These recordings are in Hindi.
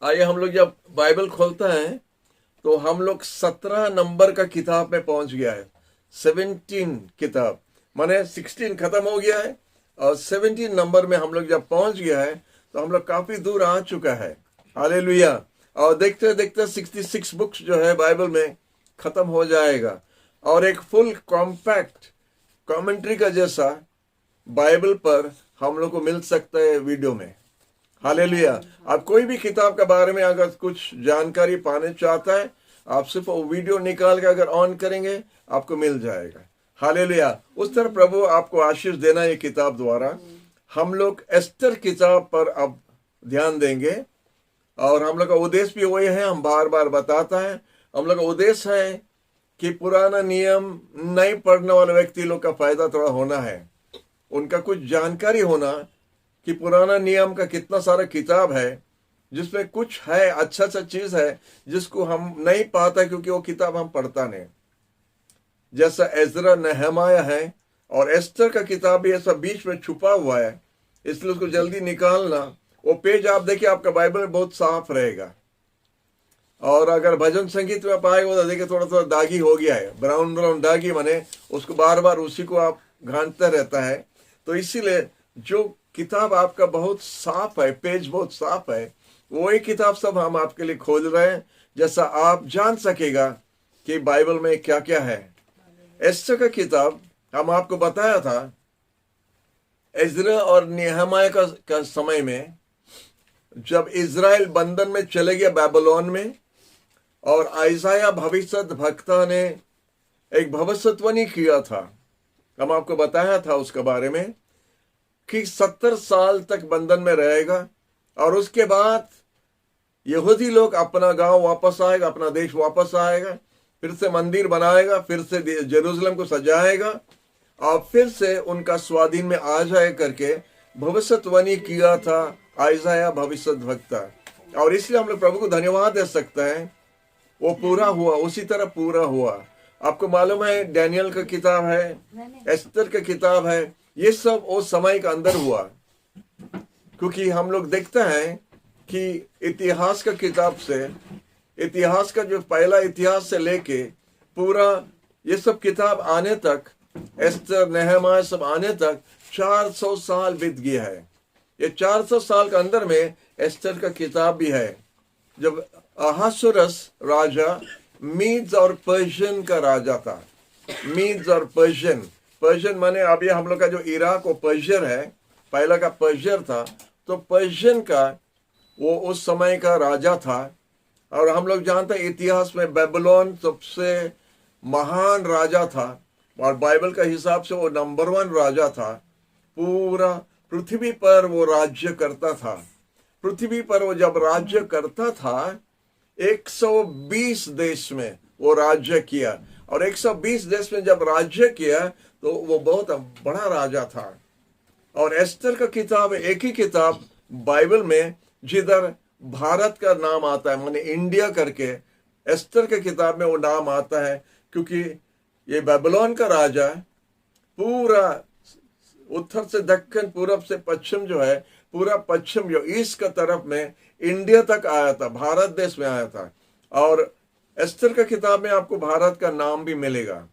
आइए हम लोग जब बाइबल खोलते हैं तो हम लोग 17 नंबर का किताब में पहुंच गया है। 17 किताब माने 16 खत्म हो गया है और 17 नंबर में हम लोग जब पहुंच गया है तो हम लोग काफी दूर आ चुका है। हालेलुया। और देखते देखते 66 बुक्स जो है बाइबल में खत्म हो जाएगा और एक फुल कॉम्पैक्ट कमेंट्री का जैसा बाइबल पर हम लोग को मिल सकता है वीडियो में। हालेलुया। आप कोई भी किताब के बारे में अगर कुछ जानकारी पाने चाहता है, आप सिर्फ वो वीडियो निकाल के अगर ऑन करेंगे आपको मिल जाएगा। हालेलुया। उस तरह प्रभु आपको आशीष देना ये किताब द्वारा। हम लोग एस्तर किताब पर अब ध्यान देंगे और हम लोग का उद्देश्य भी वही है, हम बार बार बताता है। हम लोग का उद्देश्य है कि पुराना नियम नहीं पढ़ने वाले व्यक्ति लोग का फायदा थोड़ा होना है, उनका कुछ जानकारी होना कि पुराना नियम का कितना सारा किताब है जिसमें कुछ है, अच्छा अच्छा चीज है जिसको हम नहीं पाता क्योंकि वो किताब हम पढ़ता नहीं। जैसा एजरा नहमाया है और एस्टर का किताब भी ऐसा बीच में छुपा हुआ है, इसलिए उसको जल्दी निकालना। वो पेज आप देखिए आपका बाइबल में बहुत साफ रहेगा। और अगर भजन संगीत में पाएगा तो देखिए थोड़ा थोड़ा दागी हो गया है, ब्राउन ब्राउन दागी, माने उसको बार बार उसी को आप घांटते रहता है। तो इसीलिए जो किताब आपका बहुत साफ है, पेज बहुत साफ है, वही किताब सब हम आपके लिए खोल रहे हैं, जैसा आप जान सकेगा कि बाइबल में क्या क्या है। एस्टर का किताब हम आपको बताया था, एजरा और नेहमाया का समय में जब इज़राइल बंधन में चले गया बाबुलोन में, और आइसाया भविष्य वक्ता ने एक भविष्यवाणी किया था। हम आपको बताया था उसके बारे में कि 70 साल तक बंधन में रहेगा और उसके बाद यहूदी लोग अपना गांव वापस आएगा, अपना देश वापस आएगा, फिर से मंदिर बनाएगा, फिर से जेरूशलेम को सजाएगा और फिर से उनका स्वाधीन में आ जाए करके भविष्यवाणी किया था आइसाया भविष्य वक्ता। और इसलिए हम लोग प्रभु को धन्यवाद दे सकते हैं, वो पूरा हुआ, उसी तरह पूरा हुआ। आपको मालूम है डैनियल का किताब है, एस्तर का किताब है, ये सब उस समय का अंदर हुआ। क्योंकि हम लोग देखते हैं कि इतिहास का किताब से, इतिहास का जो पहला इतिहास से लेके पूरा ये सब किताब आने तक, एस्तर नेहमाया सब आने तक 400 साल बीत गया है। ये 400 साल के अंदर में एस्तर का किताब भी है। जब अहासुरस राजा मीड्स और पर्शियन का राजा था, मीड्स और पर्शियन, पर्शियन माने अभी हम लोग का जो इराक वो पर्शियर है, पहला का पर्शियर था, तो पर्शियन का वो उस समय का राजा था। और हम लोग जानते हैं इतिहास में बेबीलोन सबसे महान राजा था और बाइबल का हिसाब से वो नंबर 1 राजा था। पूरा पृथ्वी पर वो राज्य करता था। पृथ्वी पर वो जब राज्य करता था 120 देश में वो राज्य किया, और 120 देश में जब राज्य किया तो वो बहुत बड़ा राजा था। और एस्तर का किताब एक ही किताब बाइबल में जिधर भारत का नाम आता है, माने इंडिया करके एस्तर के किताब में वो नाम आता है, क्योंकि ये बेबीलोन का राजा पूरा उत्तर से दक्षिण, पूरब से पश्चिम जो है, पूरा पश्चिम जो ईस्ट का तरफ में इंडिया तक आया था, भारत देश में आया था। और एस्तर का किताब में आपको भारत का नाम भी मिलेगा।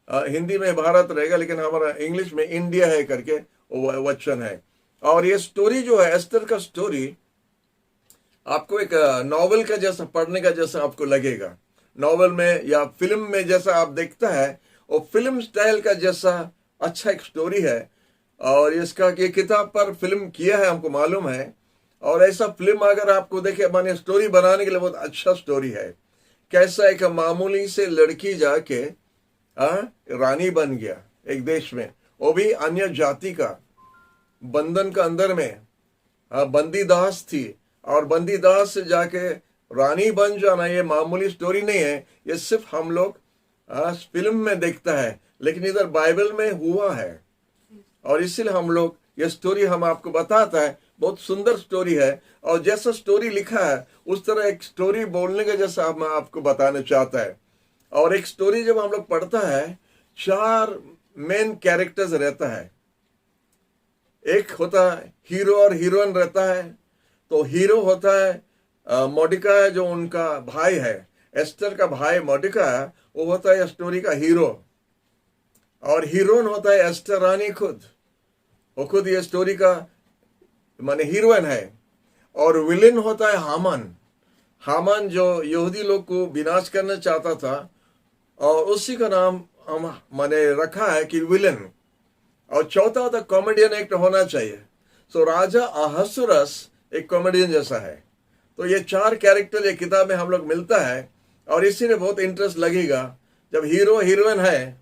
हिंदी में भारत रहेगा लेकिन हमारा इंग्लिश में इंडिया है करके वचन है। और ये स्टोरी जो है एस्तर का स्टोरी आपको एक नॉवेल का जैसा, पढ़ने का जैसा आपको लगेगा। नॉवेल में या फिल्म में जैसा आप देखता है वो फिल्म स्टाइल का जैसा अच्छा एक स्टोरी है। और इसका ये किताब पर फिल्म किया है हमको मालूम है। और ऐसा फिल्म अगर आपको देखे, माने स्टोरी बनाने के लिए बहुत अच्छा स्टोरी है। कैसा एक मामूली से लड़की जाके रानी बन गया एक देश में, वो भी अन्य जाति का, बंधन का अंदर में बंदी दास थी, और बंदी दास से जाके रानी बन जाना ये मामूली स्टोरी नहीं है। ये सिर्फ हम लोग फिल्म में देखता है, लेकिन इधर बाइबल में हुआ है। और इसीलिए हम लोग ये स्टोरी हम आपको बताता है, बहुत सुंदर स्टोरी है। और जैसा स्टोरी लिखा है उस तरह एक स्टोरी बोलने का जैसा हम आपको बताना चाहता है। और एक स्टोरी जब हम लोग पढ़ता है, 4 मेन कैरेक्टर्स रहता है। एक होता है हीरो और हीरोइन रहता है। तो हीरो होता है मोर्डिकाई जो उनका भाई है, एस्टर का भाई मोर्डिकाई, वो होता है स्टोरी का हीरो, और हीरोइन होता है एस्टर रानी खुद। वो खुद ये स्टोरी का माने हीरोइन है। और विलेन होता है हामान। हामान जो यहूदी लोग को विनाश करना चाहता था, और उसी का नाम हम माने रखा है कि विलेन। और चौथा होता कॉमेडियन एक्ट होना चाहिए। सो राजा अहसुरस एक कॉमेडियन जैसा है। तो ये 4 कैरेक्टर ये किताब में हम लोग मिलता है, और इसीलिए बहुत इंटरेस्ट लगेगा। जब हीरो हीरोइन है,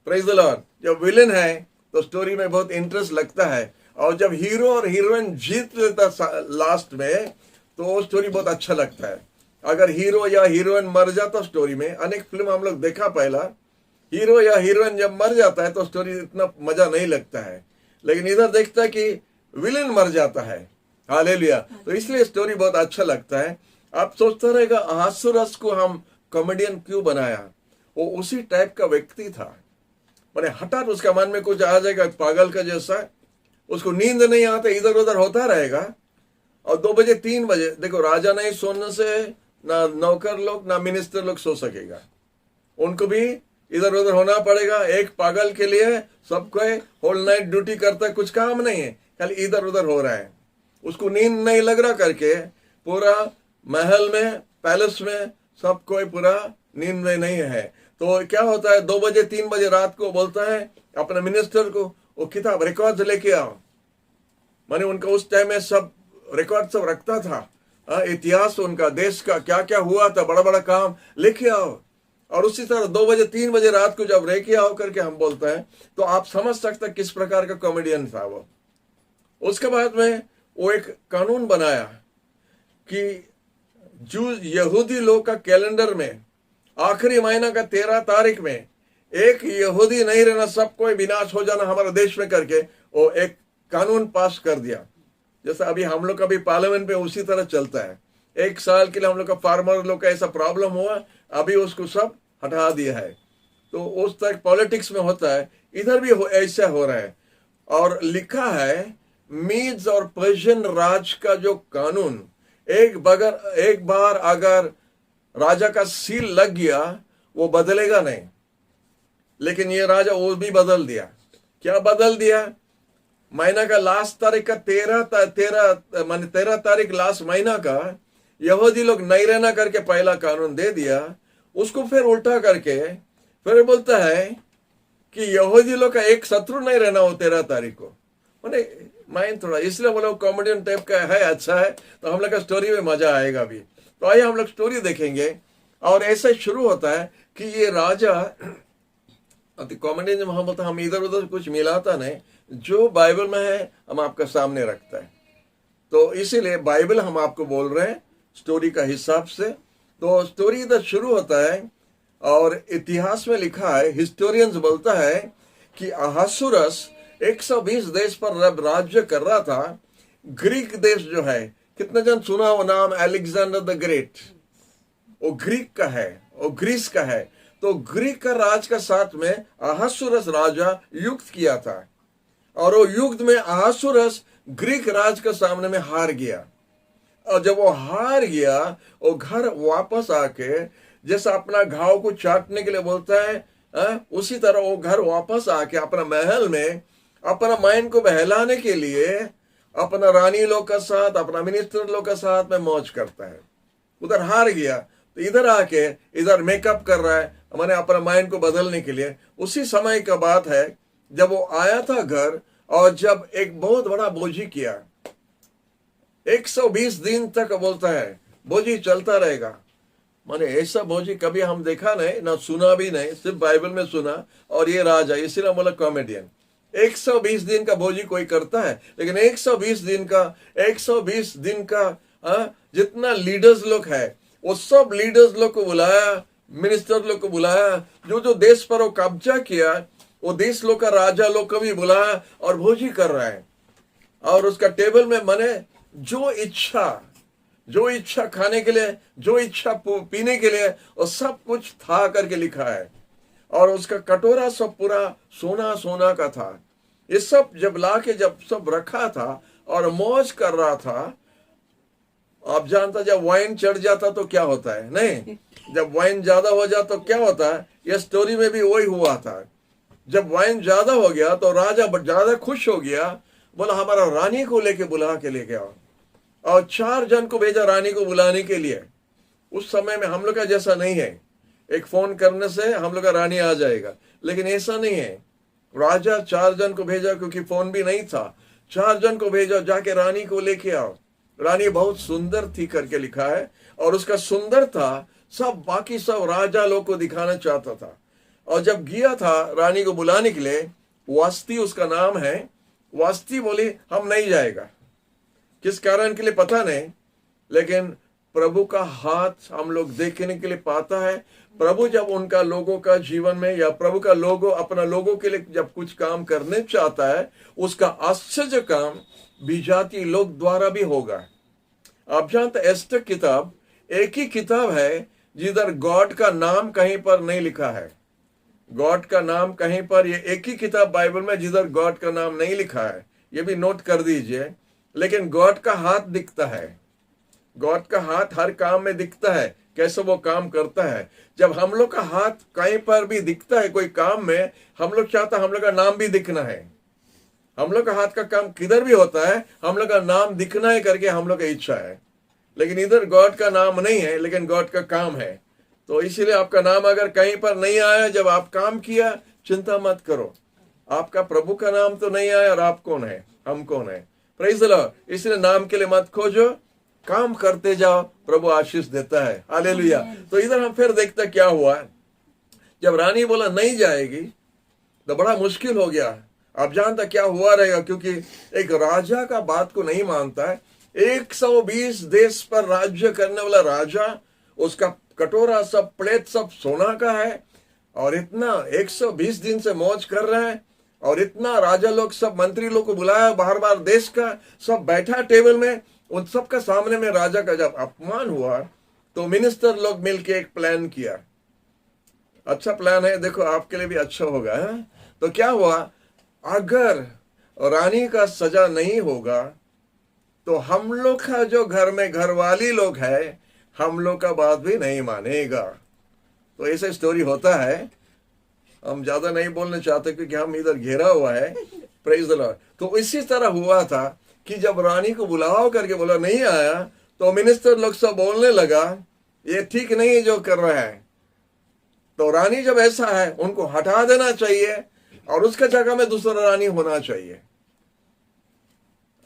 प्रेज द लॉर्ड, जब विलेन है तो स्टोरी में बहुत इंटरेस्ट लगता है। और जब हीरो और हीरोइन जीत लेता लास्ट में, तो वो स्टोरी बहुत अच्छा लगता है। अगर हीरो या हीरोइन मर जाता स्टोरी में, अनेक फिल्म हम लोग देखा पहला, हीरो या हीरोइन जब मर जाता है तो स्टोरी इतना मजा नहीं लगता है। लेकिन इधर देखता है कि विलेन मर जाता है, हालेलुया, तो इसलिए स्टोरी बहुत अच्छा लगता है। आप सोचता रहेगा अहसुरस को हम कॉमेडियन क्यों बनाया? वो उसी टाइप का व्यक्ति था। मैंने हठात उसका मन में कुछ आ जाएगा पागल का जैसा, उसको नींद नहीं आता, इधर उधर होता रहेगा। और 2 बजे 3 बजे, देखो राजा नहीं सोने से ना नौकर लोग ना मिनिस्टर लोग सो सकेगा, उनको भी इधर उधर होना पड़ेगा। एक पागल के लिए सबको होल नाइट ड्यूटी करता है, कुछ काम नहीं है, खाली इधर उधर हो रहा है, उसको नींद नहीं लग रहा करके पूरा महल में पैलेस में सब कोई पूरा नींद में नहीं है। तो क्या होता है 2 बजे 3 बजे रात को बोलता है अपने मिनिस्टर को, वो किताब रिकॉर्ड लेके आओ। माने उनका उस टाइम में सब रिकॉर्ड सब रखता था, इतिहास उनका देश का क्या क्या हुआ था, बड़ा बड़ा काम लेके आओ। और उसी तरह 2 बजे 3 बजे रात को जब लेके आओ करके हम बोलते हैं, तो आप समझ सकते किस प्रकार का कॉमेडियन था वो। उसके बाद में वो एक कानून बनाया कि जो यहूदी लोग का कैलेंडर में आखिरी महीना का 13 तारीख में एक यहूदी नहीं रहना, सब कोई विनाश हो जाना हमारे देश में करके वो एक कानून पास कर दिया। जैसा अभी हम लोग का भी पार्लियामेंट में उसी तरह चलता है। 1 साल के लिए हम लोग का फार्मर लोग का ऐसा प्रॉब्लम हुआ, अभी उसको सब हटा दिया है। तो उस तरह पॉलिटिक्स में होता है, इधर भी ऐसा हो रहा है। और लिखा है मीड्स और पर्शियन राज का जो कानून, एक बार अगर राजा का सील लग गया वो बदलेगा नहीं। लेकिन ये राजा वो भी बदल दिया। क्या बदल दिया? महीना का लास्ट तारीख का 13 तारीख लास्ट महीना का यहूदी लोग नहीं रहना करके पहला कानून दे दिया। उसको फिर उल्टा करके फिर बोलता है कि यहूदी लोग का एक शत्रु नहीं रहना हो 13 तारीख को। मैंने माइंड थोड़ा इसलिए बोला कॉमेडियन टाइप का है, अच्छा है, तो हम लोग का स्टोरी में मजा आएगा भी। तो आइए हम लोग स्टोरी देखेंगे। और ऐसे शुरू होता है कि ये राजा कॉमेडियन जब हम बोलते हम इधर उधर कुछ मिलाता नहीं, जो बाइबल में है हम आपका सामने रखता है। तो इसीलिए बाइबल हम आपको बोल रहे हैं स्टोरी का हिसाब से। तो स्टोरी इधर शुरू होता है और इतिहास में लिखा है, हिस्टोरियंस बोलता है कि अहसुरस 120 देश पर राज्य कर रहा था। ग्रीक देश जो है, कितने जन सुना वो नाम अलेक्जेंडर द ग्रेट? वो ग्रीक का है, वो ग्रीस का है। तो ग्रीक का राज का साथ में अहसुरस राजा युद्ध किया था, और वो युद्ध में अहसुरस ग्रीक राज के सामने में हार गया। और जब वो हार गया, वो घर वापस आके जैसा अपना घाव को चाटने के लिए बोलता है, उसी तरह वो घर वापस आके अपना महल में अपना माइंड को बहलाने के लिए अपना रानी लोग का साथ, अपना मिनिस्टर लोग का साथ में मौज करता है। उधर हार गया तो इधर आके इधर मेकअप कर रहा है, मैंने अपना माइंड को बदलने के लिए। उसी समय का बात है जब वो आया था घर, और जब एक बहुत बड़ा भोजी किया। 120 दिन तक बोलता है भोजी चलता रहेगा। माने ऐसा भोजी कभी हम देखा नहीं, ना सुना भी नहीं, सिर्फ बाइबल में सुना। और ये राजा, इसीलिए बोला कॉमेडियन। 120 दिन का भोजी कोई करता है, लेकिन 120 दिन का जितना लीडर्स लोग है वो सब लीडर्स लोग को बुलाया, मिनिस्टर लोग को बुलाया, जो जो देश पर वो कब्जा किया वो देश लोग का राजा लोग को भी बुलाया और भोजी कर रहा है। और उसका टेबल में माने जो इच्छा खाने के लिए, जो इच्छा पीने के लिए, वो सब कुछ था करके लिखा है। और उसका कटोरा सब पूरा सोना सोना का था। ये सब जब लाके जब सब रखा था और मौज कर रहा था, आप जानता जब वाइन चढ़ जाता तो क्या होता है, नहीं, जब वाइन ज्यादा हो जाता तो क्या होता है, यह स्टोरी में भी वही हुआ था। जब वाइन ज्यादा हो गया तो राजा ज्यादा खुश हो गया, बोला हमारा रानी को लेके आओ, और 4 जन को भेजा रानी को बुलाने के लिए। उस समय में हम लोग का जैसा नहीं है, एक फोन करने से हम लोग का रानी आ जाएगा, लेकिन ऐसा नहीं है। राजा 4 जन को भेजा, क्योंकि फोन भी नहीं था। 4 जन को भेजा, जाके रानी को लेके आओ। रानी बहुत सुंदर थी करके लिखा है, और उसका सुंदर था सब बाकी सब राजा लोग को दिखाना चाहता था। और जब गया था रानी को बुलाने के लिए, वास्ती उसका नाम है, वास्ती बोली हम नहीं जाएगा। किस कारण के लिए पता नहीं, लेकिन प्रभु का हाथ हम लोग देखने के लिए पाता है। प्रभु जब उनका लोगों का जीवन में, या प्रभु का लोगो अपना लोगों के लिए जब कुछ काम करने चाहता है, उसका आश्चर्य काम विजाती लोग द्वारा भी होगा। आप जानते एस्टर किताब एक ही किताब है जिधर गॉड का नाम कहीं पर नहीं लिखा है। गॉड का नाम कहीं पर, ये एक ही किताब बाइबल में जिधर गॉड का नाम नहीं लिखा है, ये भी नोट कर दीजिए। लेकिन गॉड का हाथ दिखता है, गॉड का हाथ हर काम में दिखता है, कैसे वो काम करता है। जब हम लोग का हाथ कहीं पर भी दिखता है कोई काम में, हम लोग चाहता हम लोग का नाम भी दिखना है। हम लोग का हाथ का काम किधर भी होता है, हम लोग का नाम दिखना है करके हम लोग का इच्छा है। लेकिन इधर गॉड का नाम नहीं है, लेकिन गॉड का काम है। तो इसीलिए आपका नाम अगर कहीं पर नहीं आया जब आप काम किया, चिंता मत करो, आपका प्रभु का नाम तो नहीं आया, और आप कौन है, हम कौन है। Praise the Lord. इसलिए नाम के लिए मत खोजो, काम करते जाओ, प्रभु आशीष देता है। हालेलुया। तो इधर हम फिर देखते क्या हुआ। जब रानी बोला नहीं जाएगी तो बड़ा मुश्किल हो गया। आप जानता क्या हुआ रहेगा, क्योंकि एक राजा का बात को नहीं मानता है। 120 देश पर राज्य करने वाला राजा, उसका कटोरा सब प्लेट सब सोना का है, और इतना 120 दिन से मौज कर रहा है। और इतना राजा लोग सब मंत्री लोग को बुलाया, बाहर बाहर देश का सब बैठा टेबल में, उन सब का सामने में राजा का जब अपमान हुआ तो मिनिस्टर लोग मिलके एक प्लान किया। अच्छा प्लान है, देखो आपके लिए भी अच्छा होगा है? तो क्या हुआ, अगर रानी का सजा नहीं होगा तो हम लोग का जो घर में घरवाली लोग है, हम लोग का बात भी नहीं मानेगा। तो ऐसे स्टोरी होता है। हम ज्यादा नहीं बोलना चाहते क्योंकि हम इधर घेरा हुआ है। Praise the Lord. तो इसी तरह हुआ था कि जब रानी को बुलाओ करके बोला नहीं आया, तो मिनिस्टर लोग सब बोलने लगा ये ठीक नहीं है जो कर रहा है। तो रानी जब ऐसा है, उनको हटा देना चाहिए, और उसके जगह में दूसरा रानी होना चाहिए।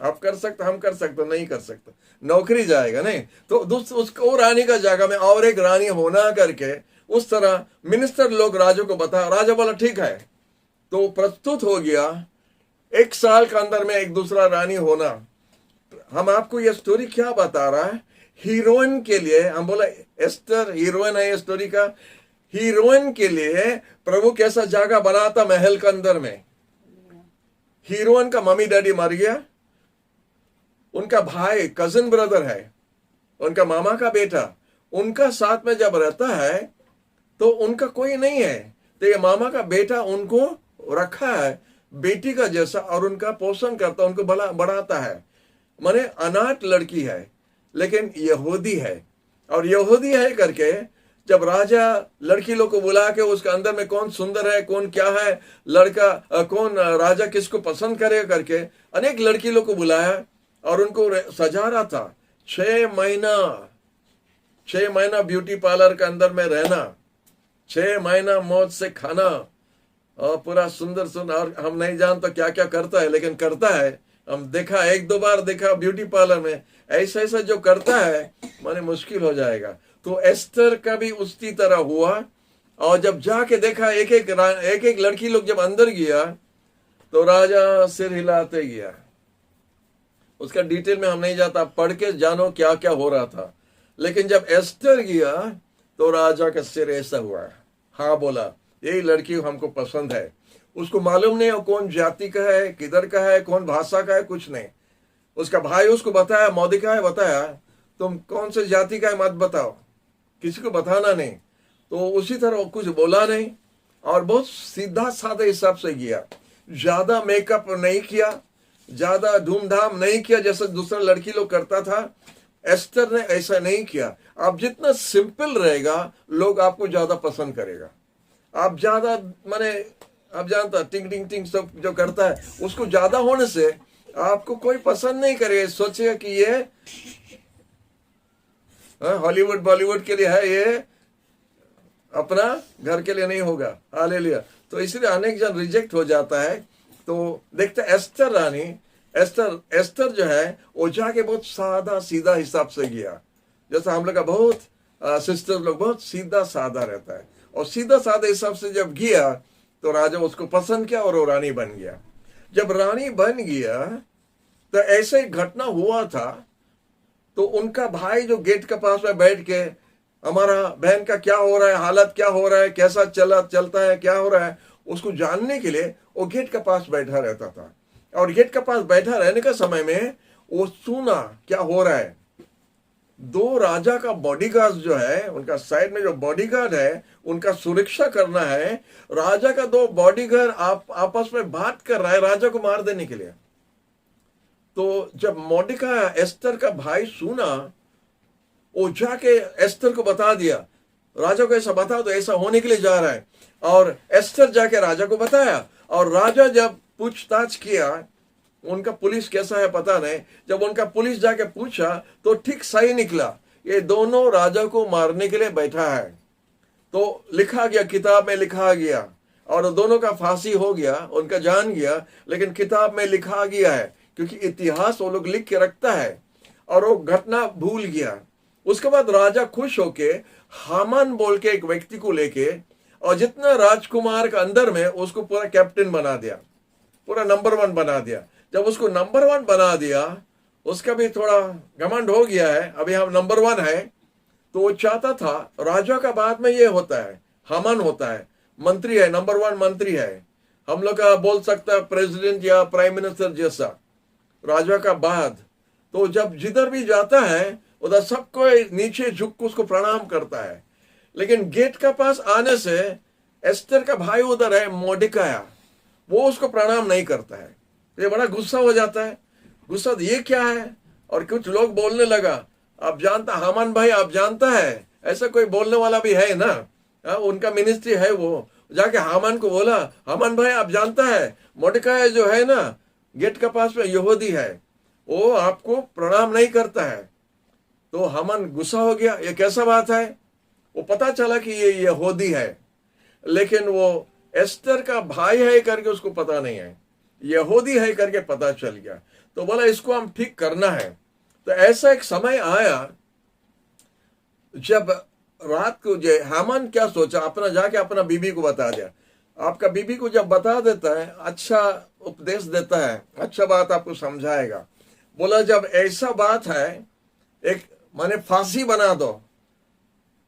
आप कर सकते, हम कर सकते, नहीं कर सकते, नौकरी जाएगा नहीं। तो उसको रानी का जगह में और एक रानी होना करके उस तरह मिनिस्टर लोग राजा को बताया। राजा बोला ठीक है। तो प्रस्तुत हो गया 1 साल के अंदर में एक दूसरा रानी होना। हम आपको यह स्टोरी क्या बता रहा है, हीरोइन के लिए। हम बोला एस्टर हीरोइन है ये स्टोरी का। हीरोइन के लिए प्रभु कैसा जगह बनाता महल के अंदर में। हीरोइन का मम्मी डैडी मर गया, उनका भाई कजिन ब्रदर है, उनका मामा का बेटा, उनका साथ में जब रहता है तो उनका कोई नहीं है। तो ये मामा का बेटा उनको रखा है बेटी का जैसा, और उनका पोषण करता, उनको बढ़ाता है। माने अनाथ लड़की है, लेकिन यहूदी है। और यहूदी है करके जब राजा लड़की लोग को बुला के उसके अंदर में कौन सुंदर है, कौन क्या है, लड़का कौन, राजा किसको पसंद करेगा करके अनेक लड़की लोग को बुलाया और उनको सजा रहा था। 6 महीना ब्यूटी पार्लर के अंदर में रहना, 6 महीना मौज से खाना, और पूरा सुंदर सुंदर। और हम नहीं जानते क्या क्या करता है, लेकिन करता है। हम देखा, 1-2 बार देखा ब्यूटी पार्लर में, ऐसा ऐसा जो करता है माने मुश्किल हो जाएगा। तो एस्टर का भी उसी तरह हुआ। और जब जाके देखा एक एक लड़की लोग जब अंदर गया तो राजा सिर हिलाते गया। उसका डिटेल में हम नहीं जाता, पढ़ के जानो क्या क्या हो रहा था। लेकिन जब एस्टर गया तो राजा का सिर ऐसा हुआ, हाँ बोला यही लड़की हमको पसंद है। उसको मालूम नहीं कौन जाति का है, किधर का है, कौन भाषा का है, कुछ नहीं। उसका भाई उसको बताया, मौदिकाय बताया तुम कौन से जाति का है मत बताओ, किसी को बताना नहीं। तो उसी तरह कुछ बोला नहीं, और बहुत सीधा साधा हिसाब से किया। ज्यादा मेकअप नहीं किया, ज्यादा धूमधाम नहीं किया जैसे दूसरा लड़की लोग करता था। एस्टर ने ऐसा नहीं किया। आप जितना सिंपल रहेगा लोग आपको ज्यादा पसंद करेगा। आप ज्यादा माने आप जानता टिंग टिंग टिंग सब जो करता है उसको ज्यादा होने से आपको कोई पसंद नहीं करेगा, सोचेगा कि ये हॉलीवुड बॉलीवुड के लिए है, ये अपना घर के लिए नहीं होगा। हालेलुया। तो इसलिए अनेक जन रिजेक्ट हो जाता है। तो देखते एस्टर रानी, एस्टर जो है वो जाके बहुत सादा सीधा हिसाब से गया। जैसा हम लोग का बहुत सिस्टर लोग बहुत सीधा साधा रहता है, और सीधा साधा हिसाब से जब गया तो राजा उसको पसंद किया और वो रानी बन गया। जब रानी बन गया तो ऐसे ही घटना हुआ था। तो उनका भाई जो गेट के पास में बैठ के हमारा बहन का क्या हो रहा है, हालत क्या हो रहा है, कैसा चलता है, क्या हो रहा है, उसको जानने के लिए वो गेट के पास बैठा रहता था। और गेट के पास बैठा रहने के समय में वो सुना क्या हो रहा है। दो राजा का बॉडीगार्ड जो है, उनका साइड में जो बॉडीगार्ड है उनका सुरक्षा करना है। राजा का दो बॉडीगार्ड आपस में बात कर रहा है राजा को मार देने के लिए। तो जब मोर्देखाई एस्तर का भाई सुना, वो जाके एस्तर को बता दिया, राजा को ऐसा बता दो, ऐसा होने के लिए जा रहा है। और एस्तर जाके राजा को बताया, और राजा जब पूछताछ किया, उनका पुलिस कैसा है पता नहीं, जब उनका पुलिस जाके पूछा तो ठीक सही निकला, ये दोनों राजा को मारने के लिए बैठा है। तो लिखा गया, किताब में लिखा गया, और दोनों का फांसी हो गया, उनका जान गया, लेकिन किताब में लिखा गया है, क्योंकि इतिहास वो लोग लिख के रखता है। और वो घटना भूल गया। उसके बाद राजा खुश होके हामान बोल के एक व्यक्ति को लेके, और जितना राजकुमार का अंदर में, उसको पूरा कैप्टन बना दिया, पूरा नंबर 1 बना दिया। जब उसको नंबर 1 बना दिया, उसका भी थोड़ा घमंड हो गया है, अभी हम नंबर 1 है। तो वो चाहता था, राजा का बाद में ये होता है, हामान होता है, मंत्री है, नंबर 1 मंत्री है, हम लोग का बोल सकता है प्रेसिडेंट या प्राइम मिनिस्टर जैसा, राजा का बाद। तो जब जिधर भी जाता है उधर सबको नीचे झुक के उसको प्रणाम करता है। लेकिन गेट का पास आने से एस्तर का भाई उधर है मोर्देखाई, वो उसको प्रणाम नहीं करता है। ये बड़ा गुस्सा हो जाता है, गुस्सा ये क्या है। और कुछ लोग बोलने लगा, आप जानता हामान भाई, आप जानता है ऐसा कोई बोलने वाला भी है ना, उनका मिनिस्ट्री है। वो जाके हामान को बोला, हामान भाई आप जानता है मोर्देखाई जो है ना गेट के पास में यहूदी है, वो आपको प्रणाम नहीं करता है। तो हामान गुस्सा हो गया, ये कैसा बात है। वो पता चला कि ये यहूदी है, लेकिन वो एस्तर का भाई है करके उसको पता नहीं है, यहूदी है करके पता चल गया। तो बोला इसको हम ठीक करना है। तो ऐसा एक समय आया जब रात को जो हामान क्या सोचा, अपना जाके अपना बीबी को बता दिया। आपका बीबी को जब बता देता है, अच्छा उपदेश देता है, अच्छा बात आपको समझाएगा। बोला जब ऐसा बात है, एक माने फांसी बना दो,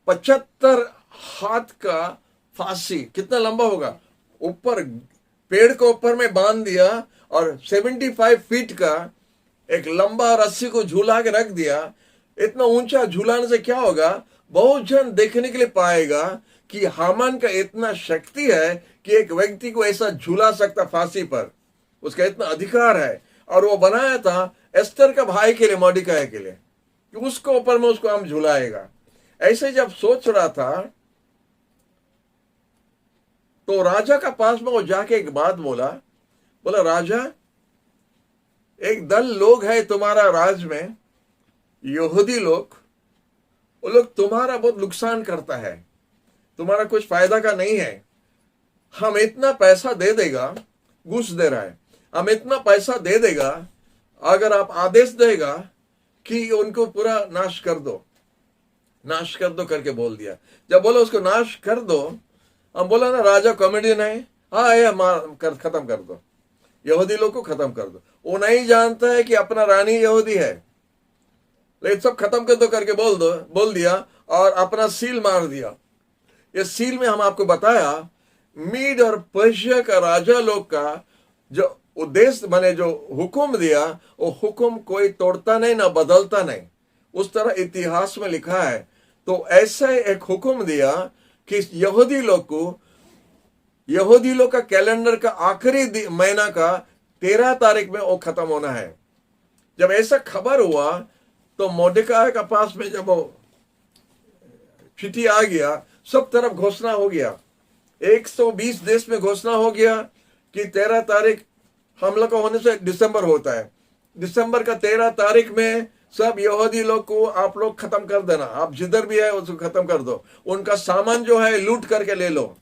75 हाथ का फांसी, कितना लंबा होगा, ऊपर पेड़ को ऊपर में बांध दिया, और 75 फीट का एक लंबा रस्सी को झूला के रख दिया। इतना ऊंचा झूलाने से क्या होगा, बहुत जन देखने के लिए पाएगा कि हामान का इतना शक्ति है कि एक व्यक्ति को ऐसा झूला सकता फांसी पर, उसका इतना अधिकार है। और वो बनाया था एस्तर का भाई के लिए, मोर्देखाई के लिए, कि उसको ऊपर में उसको हम झुलाएगा। ऐसे जब सोच रहा था तो राजा का पास में वो जाके एक बात बोला, राजा एक दल लोग है तुम्हारा राज में, यहूदी लोग, वो लोग तुम्हारा बहुत नुकसान करता है, तुम्हारा कुछ फायदा का नहीं है। हम इतना पैसा दे देगा, घूस दे रहा है, हम इतना पैसा दे देगा अगर आप आदेश देगा कि उनको पूरा नाश कर दो, नाश कर दो करके बोल दिया। जब बोला उसको नाश कर दो, हम बोला ना राजा कॉमेडियन है, हाँ ये खत्म कर दो, यहूदी लोग को खत्म कर दो। वो नहीं जानता है कि अपना रानी यहूदी है, लेकिन सब खत्म कर दो करके बोल दिया, और अपना सील मार दिया। ये सील में हम आपको बताया, मीड और पर्शिया का राजा लोग का जो उद्देश्य माने जो हुक्म दिया, वो हुक्म कोई तोड़ता नहीं ना बदलता नहीं, उस तरह इतिहास में लिखा है। तो ऐसा एक हुक्म दिया कि यहूदी लोग का कैलेंडर का आखिरी महीना का 13 तारीख में वो खत्म होना है। जब ऐसा खबर हुआ तो मोर्देखाई के पास में जब वो चिट्ठी आ गया, सब तरफ घोषणा हो गया, 120 देश में घोषणा हो गया कि 13 तारीख हमला का होने से दिसंबर होता है, दिसंबर का 13 तारीख में सब यहूदी लोग को आप लोग खत्म कर देना, आप जिधर भी है उसको खत्म कर दो, उनका सामान जो है लूट करके ले लो।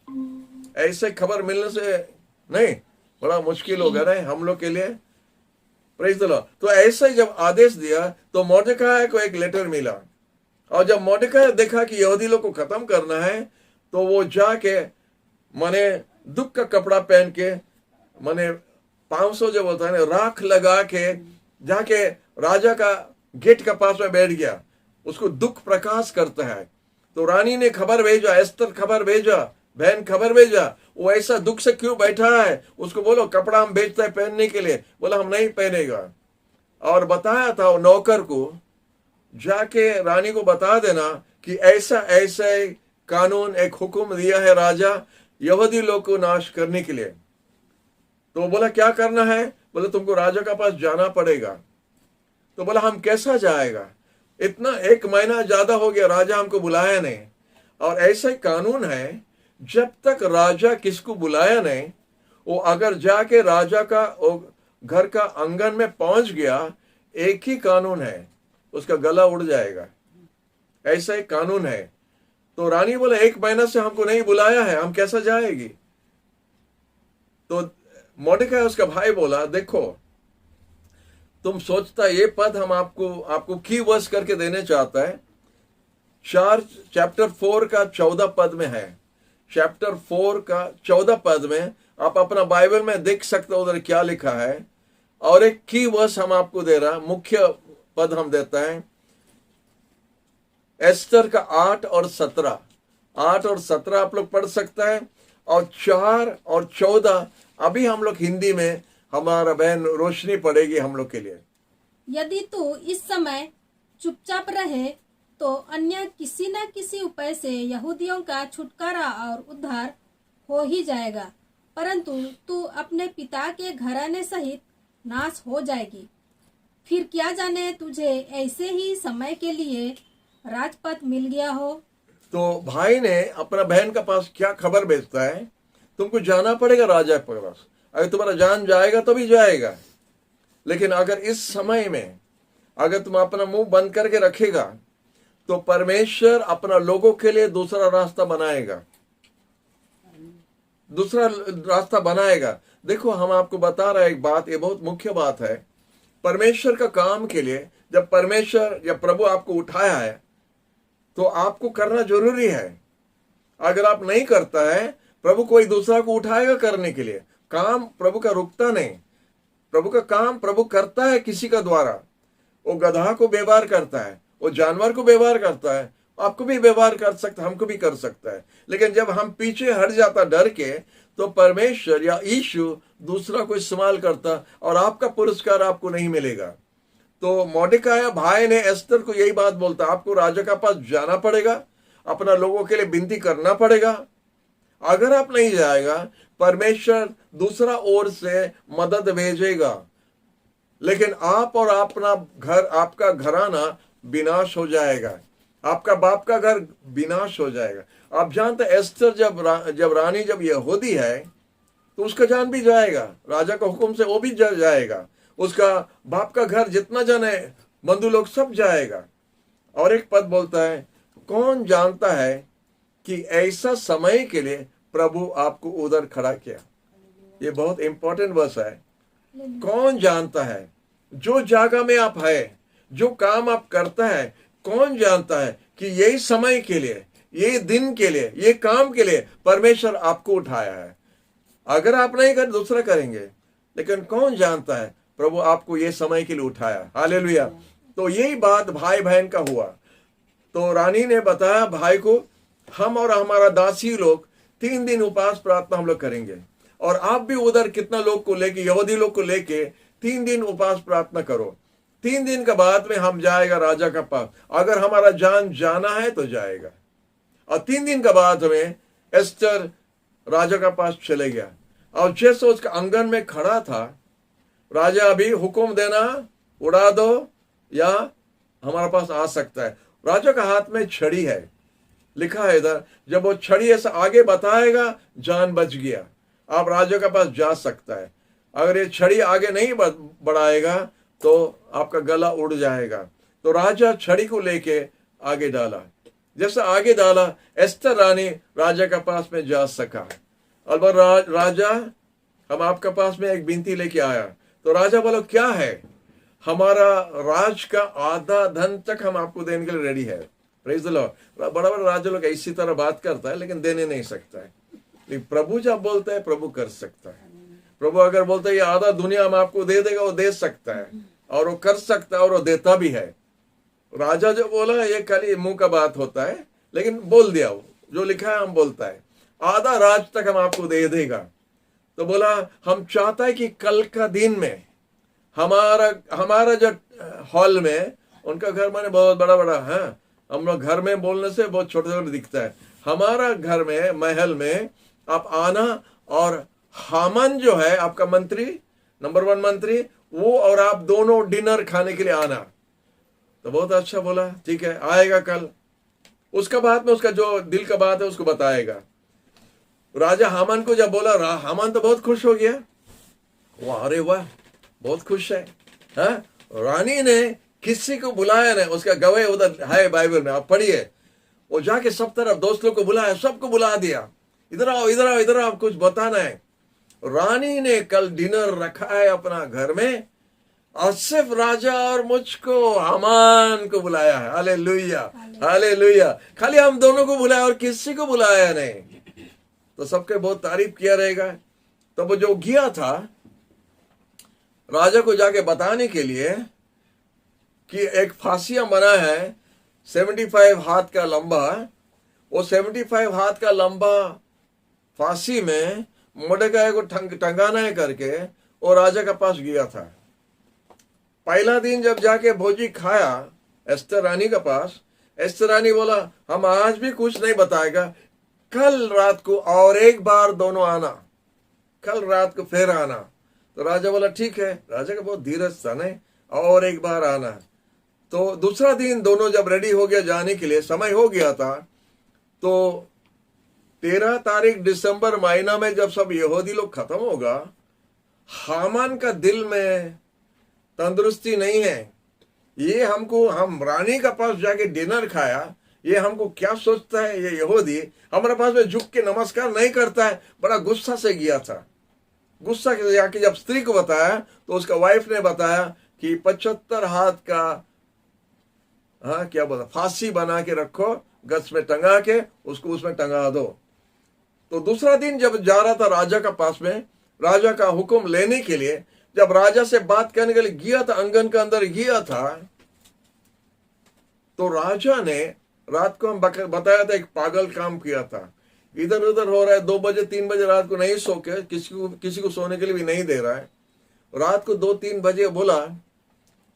ऐसे खबर मिलने से नहीं, बड़ा मुश्किल हो गया हम लोग के लिए। Praise the Lord. तो ऐसा ही जब आदेश दिया तो मोर्देखाई को एक लेटर मिला, और जब मोर्देखाई देखा कि यहूदी लोग को खत्म करना है, तो वो जाके माने दुख का कपड़ा पहन के, माने 500 जब होता है ना, राख लगा के जाके राजा का गेट के पास में बैठ गया, उसको दुख प्रकाश करता है। तो रानी ने खबर भेजा, एस्तर खबर भेजा, बहन खबर भेजा, वो ऐसा दुख से क्यों बैठा है, उसको बोलो कपड़ा हम भेजते हैं पहनने के लिए। बोला हम नहीं पहनेगा। और बताया था वो नौकर को, जाके रानी को बता देना कि ऐसा ऐसा कानून, एक हुक्म दिया है राजा यहूदी लोग को नाश करने के लिए। तो बोला क्या करना है? बोले तुमको राजा का पास जाना पड़ेगा। तो बोला हम कैसा जाएगा, इतना 1 महीना ज्यादा हो गया, राजा हमको बुलाया नहीं। और ऐसा कानून है, जब तक राजा किसको बुलाया नहीं, वो अगर जाके राजा का घर का आंगन में पहुंच गया, एक ही कानून है, उसका गला उड़ जाएगा। ऐसा एक कानून है। तो रानी बोले 1 महीना से हमको नहीं बुलाया है, हम कैसा जाएगी? तो मोर्देखाई उसका भाई बोला देखो, तुम सोचता ये पद हम आपको की वर्स करके देने चाहता है। चैप्टर 4 का 14 पद में है, चैप्टर 4 का 14 पद में आप अपना बाइबल में देख सकते हो उधर क्या लिखा है। और एक की वर्स हम आपको दे रहा, मुख्य पद हम देता है एस्तर का 8 और 17। 8 और 17 आप लोग पढ़ सकता है, और 4 और 14 अभी हम लोग हिंदी में हमारा बहन रोशनी पढ़ेगी हम लोग के लिए। यदि तू इस समय चुपचाप रहे तो अन्य किसी न किसी उपाय से यहूदियों का छुटकारा और उद्धार हो ही जाएगा, परंतु तू अपने पिता के घराने सहित नाश हो जाएगी। फिर क्या जाने तुझे ऐसे ही समय के लिए राजपद मिल गया हो। तो भाई ने अपना बहन के पास क्या खबर भेजता है, तुमको जाना पड़ेगा राजा के पास, अगर तुम्हारा जान जाएगा तो भी जाएगा, लेकिन अगर इस समय में अगर तुम अपना मुंह बंद करके रखेगा तो परमेश्वर अपना लोगों के लिए दूसरा रास्ता बनाएगा, दूसरा रास्ता बनाएगा। देखो हम आपको बता रहे एक बात, ये बहुत मुख्य बात है। परमेश्वर का काम के लिए जब परमेश्वर या प्रभु आपको उठाया है तो आपको करना जरूरी है। अगर आप नहीं करता है, प्रभु कोई दूसरा को उठाएगा करने के लिए। काम प्रभु का रुकता नहीं, प्रभु का काम प्रभु करता है किसी का द्वारा। वो गधा को व्यवहार करता है, वो जानवर को व्यवहार करता है, आपको भी व्यवहार कर सकता है, हमको भी कर सकता है। लेकिन जब हम पीछे हट जाता डर के, तो परमेश्वर या यीशु दूसरा को इस्तेमाल करता और आपका पुरस्कार आपको नहीं मिलेगा। तो मोर्देखाई भाई ने एस्तर को यही बात बोलता, आपको राजा के पास जाना पड़ेगा, अपना लोगों के लिए विनती करना पड़ेगा। अगर आप नहीं जाएगा, परमेश्वर दूसरा ओर से मदद भेजेगा, लेकिन आप और अपना घर, आपका घराना विनाश हो जाएगा, आपका बाप का घर विनाश हो जाएगा। आप जानते एस्तर जब रानी जब यहूदी है तो उसका जान भी जाएगा, राजा का हुक्म से वो भी जाएगा, उसका बाप का घर जितना जन है बंधु लोग सब जाएगा। और एक पद बोलता है, कौन जानता है कि ऐसा समय के लिए प्रभु आपको उधर खड़ा किया। ये बहुत इंपॉर्टेंट वर्स है। कौन जानता है, जो जगह में आप है, जो काम आप करता है, कौन जानता है कि यही समय के लिए, ये दिन के लिए, ये काम के लिए परमेश्वर आपको उठाया है। अगर आप नहीं कर, दूसरा करेंगे, लेकिन कौन जानता है प्रभु आपको ये समय के लिए उठाया। हालेलुया। तो यही बात भाई बहन का हुआ। तो रानी ने बताया भाई को, हम और हमारा दासी लोग 3 दिन उपवास प्रार्थना हम लोग करेंगे, और आप भी उधर कितना लोग को लेके, यहूदी लोग को लेके 3 दिन उपवास प्रार्थना करो। 3 दिन के बाद में हम जाएगा राजा का पास, अगर हमारा जान जाना है तो जाएगा। और 3 दिन के बाद में एस्तर राजा का पास चले गया, और जैसे उसका आंगन में खड़ा था, राजा अभी हुक्म देना, उड़ा दो या हमारे पास आ सकता है। राजा का हाथ में छड़ी है, लिखा है इधर, जब वो छड़ी ऐसा आगे बताएगा जान बच गया, आप राजा के पास जा सकता है। अगर ये छड़ी आगे नहीं बढ़ाएगा तो आपका गला उड़ जाएगा। तो राजा छड़ी को लेके आगे डाला, जैसे आगे डाला एस्तर रानी राजा के पास में जा सका। और राजा, हम आपके पास में एक विनती लेके आया। तो राजा बोलो क्या है, हमारा राज का आधा धन तक हम आपको देने के लिए रेडी है। Praise the Lord. बड़ा बड़ा राजा लोग इसी तरह बात करता है लेकिन देने नहीं सकता है। लेकिन प्रभु जब बोलता है प्रभु कर सकता है। प्रभु अगर बोलता है ये आधा दुनिया हम आपको दे देगा, वो दे सकता है और वो कर सकता है और वो देता भी है। राजा जो बोला ये खाली मुंह का बात होता है, लेकिन बोल दिया, वो जो लिखा है हम बोलता है, आधा राज तक हम आपको दे देगा। तो बोला हम चाहता है कि कल का दिन में हमारा जो हॉल में, उनका घर माने बहुत बड़ा बड़ा है, हम लोग घर में बोलने से बहुत छोटे छोटे दिखता है, हमारा घर में महल में आप आना और हामान जो है आपका मंत्री, नंबर 1 मंत्री, वो और आप दोनों डिनर खाने के लिए आना। तो बहुत अच्छा बोला, ठीक है आएगा कल। उसका बाद में उसका जो दिल का बात है उसको बताएगा। राजा हामान को जब बोला, हामान तो बहुत खुश हो गया, वाह अरे वाह बहुत खुश है। हाँ? रानी ने किसी को बुलाया नहीं, उसका गवाह उधर है बाइबल में, आप पढ़िए। वो जाके सब तरफ दोस्त लोग को बुलाया, सबको बुला दिया, इधर आओ इधर आओ इधर आओ, कुछ बताना है। रानी ने कल डिनर रखा है अपना घर में और सिर्फ राजा और मुझको, हामान को बुलाया है। Hallelujah hallelujah. खाली हम दोनों को बुलाया और किसी को बुलाया नहीं। तो सबके बहुत तारीफ किया रहेगा। तो वो जो गया था राजा को जाके बताने के लिए कि एक फांसियां बना है 75 हाथ का लंबा, वो 75 हाथ का लंबा फांसी में मोर्देखाई को टंगाना है करके वो राजा के पास गया था। पहला दिन जब जाके भोजी खाया एस्तर रानी के पास, एस्तर रानी बोला हम आज भी कुछ नहीं बताएगा, कल रात को और एक बार दोनों आना, कल रात को फिर आना। तो राजा बोला ठीक है, राजा का बहुत धीरज था नहीं, और एक बार आना। तो दूसरा दिन दोनों जब रेडी हो गया जाने के लिए, समय हो गया था, तो 13 तारीख दिसंबर महीना में जब सब यहूदी लोग खत्म होगा, हामान का दिल में तंदुरुस्ती नहीं है। ये हमको, हम रानी का पास जाके डिनर खाया, ये हमको क्या सोचता है ये यहूदी, हमारे पास में झुक के नमस्कार नहीं करता है। बड़ा गुस्सा से गया था। गुस्सा के जाके जब स्त्री को बताया तो उसका वाइफ ने बताया कि 75 हाथ का, हाँ क्या बोला, फांसी बना के रखो, गच में टंगा के उसको उसमें टंगा दो। तो दूसरा दिन जब जा रहा था राजा का पास में, राजा का हुक्म लेने के लिए, जब राजा से बात करने के लिए गया था, आंगन के अंदर गया था, तो राजा ने, रात को हम बताया था, एक पागल काम किया था। इधर उधर हो रहा है, 2 बजे 3 बजे रात को नहीं सो के, किसी को सोने के लिए भी नहीं दे रहा है। रात को 2-3 बजे बोला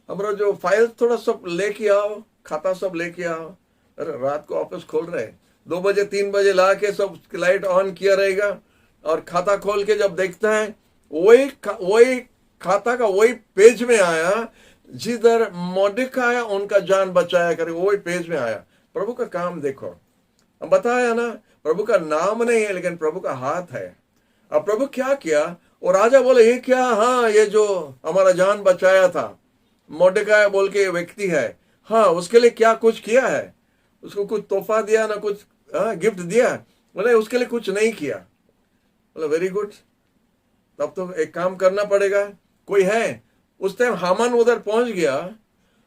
हमारा जो फाइल थोड़ा सब लेके आओ, खाता सब लेके आओ। अरे रात को ऑफिस खोल रहे, 2 बजे 3 बजे ला के सब लाइट ऑन किया रहेगा, और खाता खोल के जब देखता है वही खाता का वही पेज में आया जिधर मोर्देखाई उनका जान बचाया करे, वही पेज में आया। प्रभु का काम देखो, हम बताया ना, प्रभु का नाम नहीं है लेकिन प्रभु का हाथ है। अब प्रभु क्या किया, और राजा बोले ये क्या, हाँ ये जो हमारा जान बचाया था मोर्देखाई बोल के व्यक्ति है, हाँ उसके लिए क्या कुछ किया है, उसको कुछ तोहफा दिया ना कुछ गिफ्ट दिया, बोले उसके लिए कुछ नहीं किया। बोले वेरी गुड, तब तो एक काम करना पड़ेगा, कोई है। उस टाइम हामान उधर पहुंच गया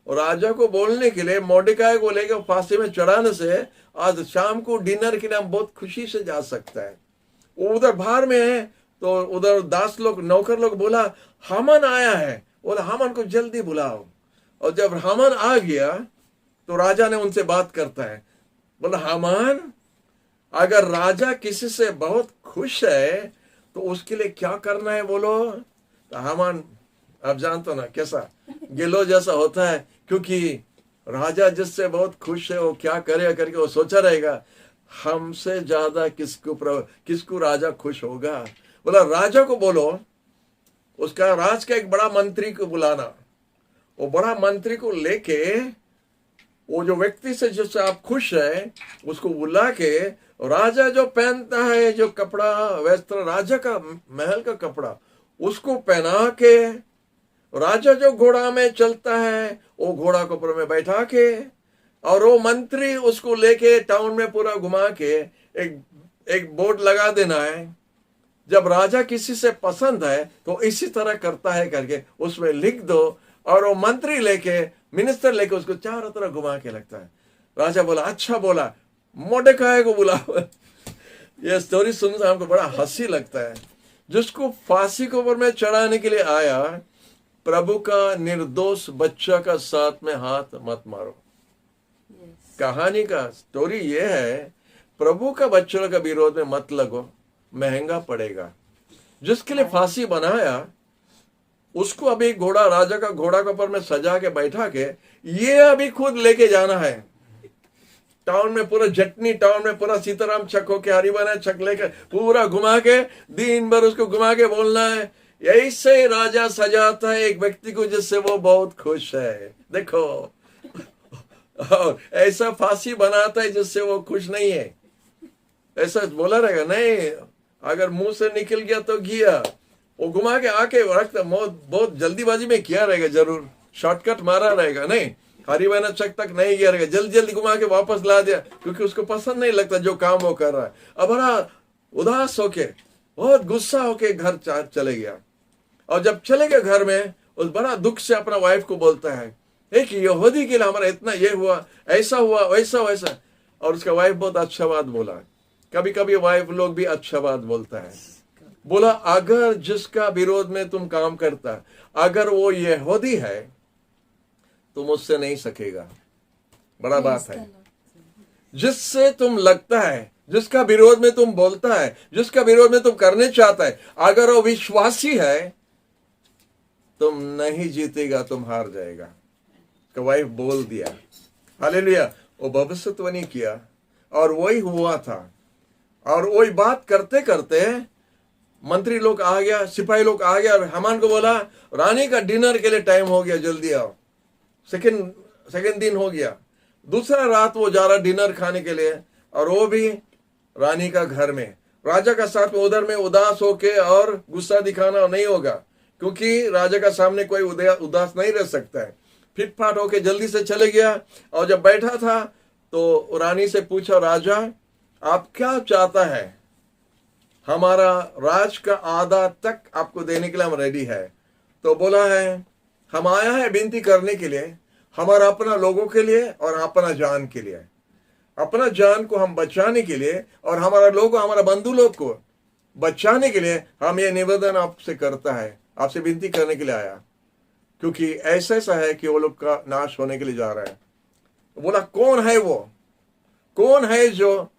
और राजा को बोलने के लिए, मोर्देखाई को लेकर फांसी में चढ़ाने से आज शाम को डिनर के लिए हम बहुत खुशी से जा सकता है। वो उधर बाहर में है, तो उधर दास लोग, नौकर लोग बोला हामान आया है, बोला हामान को जल्दी बुलाओ। और जब हामान आ गया तो राजा ने उनसे बात करता है, बोला हामान अगर राजा किसी से बहुत खुश है तो उसके लिए क्या करना है बोलो। तो हामान, आप जानते हो ना कैसा गिलो जैसा होता है, क्योंकि राजा जिससे बहुत खुश है वो क्या करेगा करके वो सोचा रहेगा हमसे ज्यादा किसको राजा खुश होगा। बोला राजा को बोलो उसका राज का एक बड़ा मंत्री को बुलाना। वो बड़ा मंत्री को लेके वो जो व्यक्ति से जिससे आप खुश है उसको बुला के, राजा जो पहनता है जो कपड़ा वस्त्र राजा का महल का कपड़ा उसको पहना के, राजा जो घोड़ा में चलता है वो घोड़ा के ऊपर में बैठा के, और वो मंत्री उसको लेके टाउन में पूरा घुमा के एक बोर्ड लगा देना है, जब राजा किसी से पसंद है तो इसी तरह करता है करके उसमें लिख दो, और वो मंत्री लेके मिनिस्टर लेके उसको चारों तरफ घुमा के लगता है। राजा बोला अच्छा बोला, मोर्देखाई को बुलाओ। ये स्टोरी सुनकर हमको बड़ा हंसी लगता है। जिसको फांसी के ऊपर में चढ़ाने के लिए आया, प्रभु का निर्दोष बच्चा का साथ में हाथ मत मारो। कहानी का स्टोरी ये है, प्रभु का बच्चों का विरोध में मत लगो, महंगा पड़ेगा। जिसके लिए फांसी बनाया उसको अभी घोड़ा, राजा का घोड़ा के ऊपर में सजा के बैठा के ये अभी खुद लेके जाना है टाउन में, पूरा जटनी टाउन में पूरा सीताराम चक होके हरिवाना चक लेकर पूरा घुमा के दिन भर उसको घुमा के बोलना है, ऐसे ही राजा सजाता है एक व्यक्ति को जिससे वो बहुत खुश है, देखो। और ऐसा फांसी बनाता है जिससे वो खुश नहीं है, ऐसा बोला रहेगा नहीं, अगर मुंह से निकल गया तो गया, वो घुमा के आके रखता, बहुत जल्दीबाजी में किया रहेगा, जरूर शॉर्टकट मारा रहेगा, नहीं हरिवाना चक तक नहीं गया रहेगा, जल्दी जल्दी घुमा के वापस ला दिया, क्योंकि उसको पसंद नहीं लगता जो काम वो कर रहा है। अब बड़ा उदास होके, बहुत गुस्सा होके घर चले गया, और जब चले गए घर में उस बड़ा दुख से अपना वाइफ को बोलता है, एक यहूदी के लिए हमारा इतना ये हुआ, ऐसा हुआ, वैसा वैसा। और उसका वाइफ बहुत अच्छा बात बोला। कभी कभी वाइफ लोग भी अच्छा बात बोलता है। बोला अगर जिसका विरोध में तुम काम करता, अगर वो यहूदी है तो मुझसे नहीं सकेगा। बड़ा बात है। जिससे तुम लगता है, जिसका विरोध में तुम बोलता है, जिसका विरोध में तुम करने चाहता है, अगर वो विश्वासी है तुम नहीं जीतेगा, तुम हार जाएगा। तो वाइफ बोल दिया, हालेलुया। वो भविष्यवाणी किया और वही हुआ था। और वही बात करते करते मंत्री लोग आ गया, सिपाही लोग आ गया, और हामान को बोला रानी का डिनर के लिए टाइम हो गया, जल्दी आओ। सेकंड दिन हो गया, दूसरा रात वो जा रहा डिनर खाने के लिए, और वो भी रानी का घर में। राजा का साथ में उधर में उदास होके और गुस्सा दिखाना नहीं होगा, क्योंकि राजा का सामने कोई उदास नहीं रह सकता है। फिटफाट होके जल्दी से चले गया, और जब बैठा था तो रानी से पूछा, राजा आप क्या चाहता है? हमारा राज का आधा तक आपको देने के लिए हम रेडी है। तो बोला है हम आया है विनती करने के लिए, हमारा अपना लोगों के लिए और अपना जान के लिए, अपना जान को हम बचाने के लिए और हमारा लोगों, हमारा बंधु लोग को बचाने के लिए हम ये निवेदन आपसे करता है, आपसे विनती करने के लिए आया, क्योंकि ऐसा ऐसा है कि वो लोग का नाश होने के लिए जा रहा है। बोला कौन है वो, कौन है जो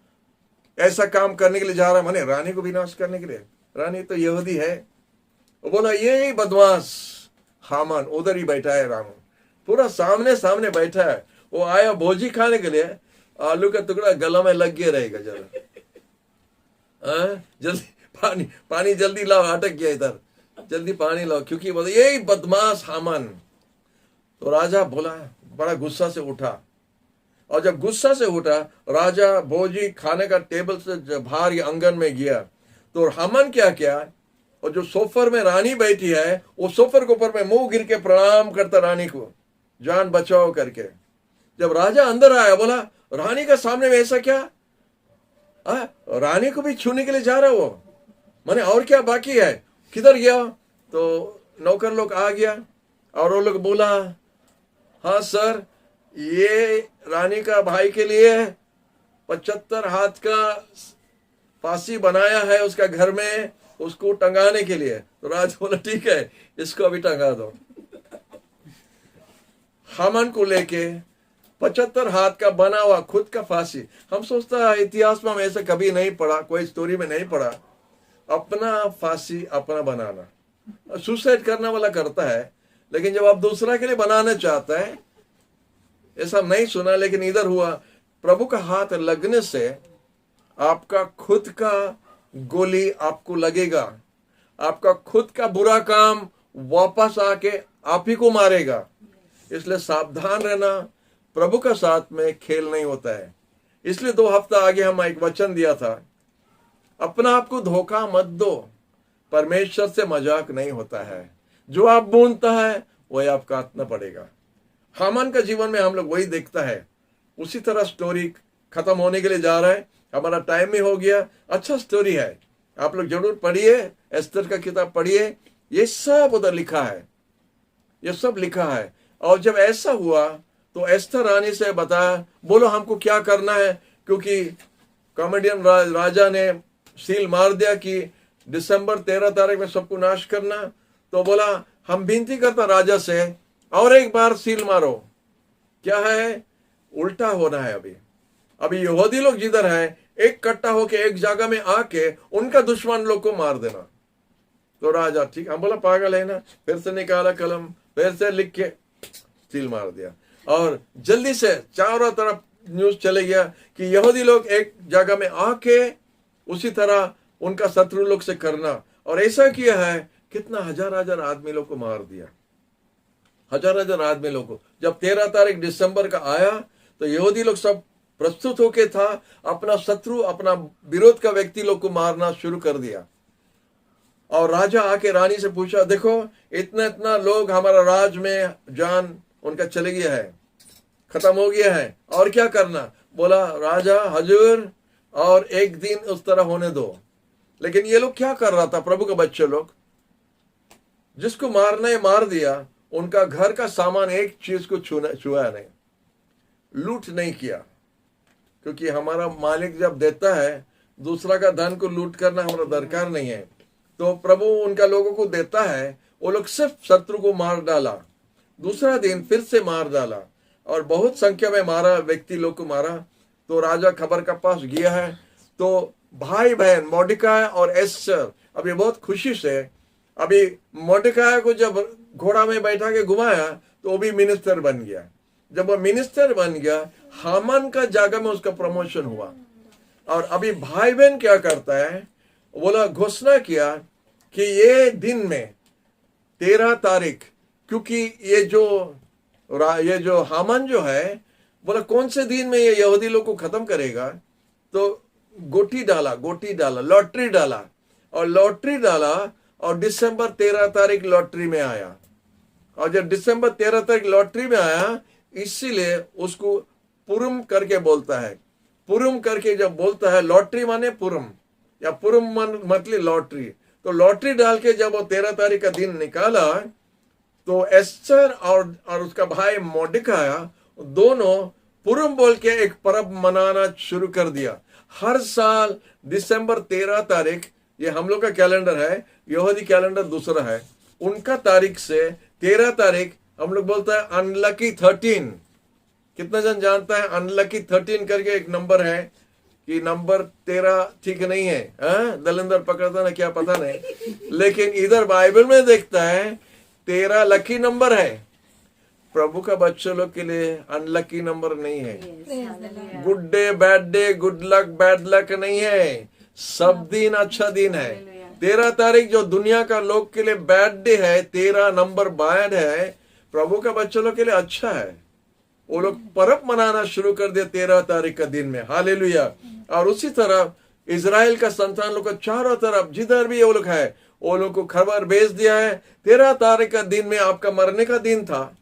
ऐसा काम करने के लिए जा रहा है, माने रानी को भी नाश करने के लिए? रानी तो यहूदी है। वो बोला यही बदमाश हामान उधर ही बैठा है, राम पूरा सामने सामने बैठा है। वो आया भोजी खाने के लिए, आलू का टुकड़ा गला में लग गया रहेगा, जरा जल्दी पानी जल्दी लाओ, अटक गया इधर, जल्दी पानी लाओ, क्योंकि बोला यही बदमाश हामान। तो राजा बोला, बड़ा गुस्सा से उठा, और जब गुस्सा से उठा राजा भोजी खाने का टेबल से बाहर या आंगन में गया, तो हामान क्या किया, और जो सोफर में रानी बैठी है वो सोफर के ऊपर में मुंह गिर के प्रणाम करता रानी को, जान बचाओ करके। जब राजा अंदर आया, बोला रानी का सामने में ऐसा क्या? रानी को भी छूने के लिए जा रहा वो, माने और क्या बाकी है, किधर गया? तो नौकर लोग आ गया, और वो लोग बोला हाँ सर, ये रानी का भाई के लिए 75 हाथ का फांसी बनाया है उसका घर में, उसको टंगाने के लिए। तो राजा बोला ठीक है, इसको अभी टंगा दो। हामान को लेके 75 हाथ का बना हुआ खुद का फांसी। हम सोचता है इतिहास में हम ऐसा कभी नहीं पढ़ा, कोई स्टोरी में नहीं पढ़ा, अपना फांसी अपना बनाना। सुसाइड करने वाला करता है, लेकिन जब आप दूसरा के लिए बनाना चाहता है, ऐसा नहीं सुना, लेकिन इधर हुआ। प्रभु का हाथ लगने से आपका खुद का गोली आपको लगेगा, आपका खुद का बुरा काम वापस आके आप ही को मारेगा। इसलिए सावधान रहना, प्रभु का साथ में खेल नहीं होता है। इसलिए 2 हफ्ता आगे हम एक वचन दिया था, अपना आप को धोखा मत दो, परमेश्वर से मजाक नहीं होता है। जो आप बुनता है वही आप काटना पड़ेगा। हामान का जीवन में हम लोग वही देखता है। उसी तरह स्टोरी खत्म होने के लिए जा रहा है। हमारा टाइम भी हो गया। अच्छा स्टोरी है, आप लोग जरूर पढ़िए, एस्तर का किताब पढ़िए। ये सब उधर लिखा है, ये सब लिखा है। और जब ऐसा हुआ तो एस्तर रानी से बताया, बोलो हमको क्या करना है, क्योंकि कॉमेडियन राजा ने सील मार दिया कि दिसंबर 13 तारीख में सबको नाश करना। तो बोला, हम विनती करता राजा से और एक बार सील मारो। क्या है, उल्टा होना है। अभी यहूदी लोग जिधर है, एक कट्टा होके एक जगह में आके उनका दुश्मन लोग को मार देना। तो राजा ठीक, हम बोला पागल है ना, फिर से निकाला कलम, फिर से लिख के सील मार दिया। और जल्दी से चारों तरफ न्यूज चले गया कि यहूदी लोग एक जगह में आके उसी तरह उनका शत्रु लोग से करना। और ऐसा किया है, कितना हजार आदमी लोग को मार दिया, हजार आदमी लोग को। जब 13 तारीख दिसंबर का आया तो यहूदी लोग सब प्रस्तुत होके था, अपना शत्रु, अपना विरोध का व्यक्ति लोग को मारना शुरू कर दिया। और राजा आके रानी से पूछा, देखो इतना इतना लोग हमारा राज में जान उनका चले गया है, खत्म हो गया है, और क्या करना। बोला राजा हजूर, और एक दिन उस तरह होने दो। लेकिन ये लोग क्या कर रहा था, प्रभु के बच्चे लोग, जिसको मारना है मार दिया, उनका घर का सामान एक चीज को छुआ नहीं, लूट नहीं किया। क्योंकि हमारा मालिक जब देता है, दूसरा का धन को लूट करना हमारा दरकार नहीं है। तो प्रभु उनका लोगों को देता है, वो लोग सिर्फ शत्रु को मार डाला, दूसरा दिन फिर से मार डाला, और बहुत संख्या में मारा, व्यक्ति लोग को मारा। तो राजा खबर का पास गया है। तो भाई बहन मोर्देखाई और एस्तर अभी बहुत खुशी से, अभी मोर्देखाई को जब घोड़ा में बैठा के घुमाया तो वो भी मिनिस्टर बन गया। जब वो मिनिस्टर बन गया, हामान का जगह में उसका प्रमोशन हुआ। और अभी भाई बहन क्या करता है, बोला घोषणा किया कि ये दिन में 13 तारीख, क्योंकि ये जो हामान जो है, बोला कौन से दिन में ये यहूदी लोग को खत्म करेगा। तो गोटी डाला, लॉटरी डाला, और दिसंबर 13 तारीख लॉटरी में आया। और जब दिसंबर 13 तारीख लॉटरी में आया, इसीलिए उसको पुरम करके बोलता है। पुरम करके जब बोलता है, लॉटरी माने पुरम, या पुरम मतलब लॉटरी। तो लॉटरी डाल के जब वो 13 तारीख का दिन निकाला, तो एस्तर और उसका भाई मोर्देखाई दोनों पुरम बोल के एक पर्व मनाना शुरू कर दिया। हर साल दिसंबर 13 तारीख, ये हम लोग का कैलेंडर है, यहूदी कैलेंडर दूसरा है, उनका तारीख से 13 तारीख हम लोग बोलता है अनलकी 13। कितना जन जानता है अनलकी 13 करके एक नंबर है, कि नंबर 13 ठीक नहीं है। दलिंदर पकड़ता ना क्या पता नहीं, लेकिन इधर बाइबल में देखता है 13 लकी नंबर है। प्रभु का बच्चे लोग के लिए अनलकी नंबर नहीं है। Good day bad day, good luck bad luck नहीं है, सब दिन अच्छा दिन है। 13 तारीख जो दुनिया का लोग के लिए बैड डे है, 13 नंबर बैड है, प्रभु का बच्चे लोग के लिए अच्छा है। वो लोग पर्व मनाना शुरू कर दिया 13 तारीख का दिन में। हालेलुया। और उसी तरह इजराइल का संतान लोग को चारों तरफ जिधर भी वो लोग है, वो लोग को खबर भेज दिया है, 13 तारीख का दिन में आपका मरने का दिन था,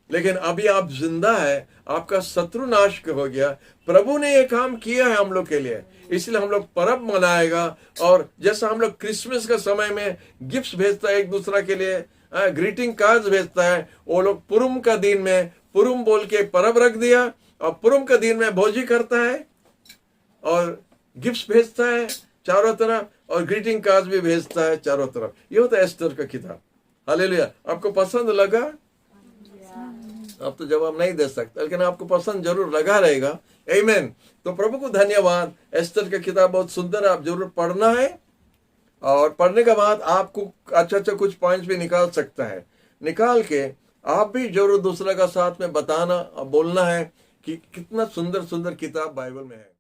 लेकिन अभी आप जिंदा है, आपका शत्रु नाश हो गया। प्रभु ने ये काम किया है हम लोग के लिए, इसलिए हम लोग पर्व मनाएगा। और जैसा हम लोग क्रिसमस का समय में गिफ्ट्स भेजता है एक दूसरा के लिए, ग्रीटिंग कार्ड्स भेजता है, वो लोग पुरम का दिन में पुरम बोल के पर्व रख दिया, और पुरम का दिन में भोजी करता है और गिफ्ट्स भेजता है चारों तरफ, और ग्रीटिंग कार्ड्स भी भेजता है चारों तरफ। ये होता है एस्तर का किताब। हालेलुया। आपको पसंद लगा? आप तो जवाब नहीं दे सकते, लेकिन आपको पसंद जरूर लगा रहेगा। आमीन। तो प्रभु को धन्यवाद। एस्तर का किताब बहुत सुंदर है, आप जरूर पढ़ना है, और पढ़ने के बाद आपको अच्छा कुछ पॉइंट्स भी निकाल सकता है। निकाल के आप भी जरूर दूसरा का साथ में बताना और बोलना है कि कितना सुंदर सुंदर किताब बाइबल में है।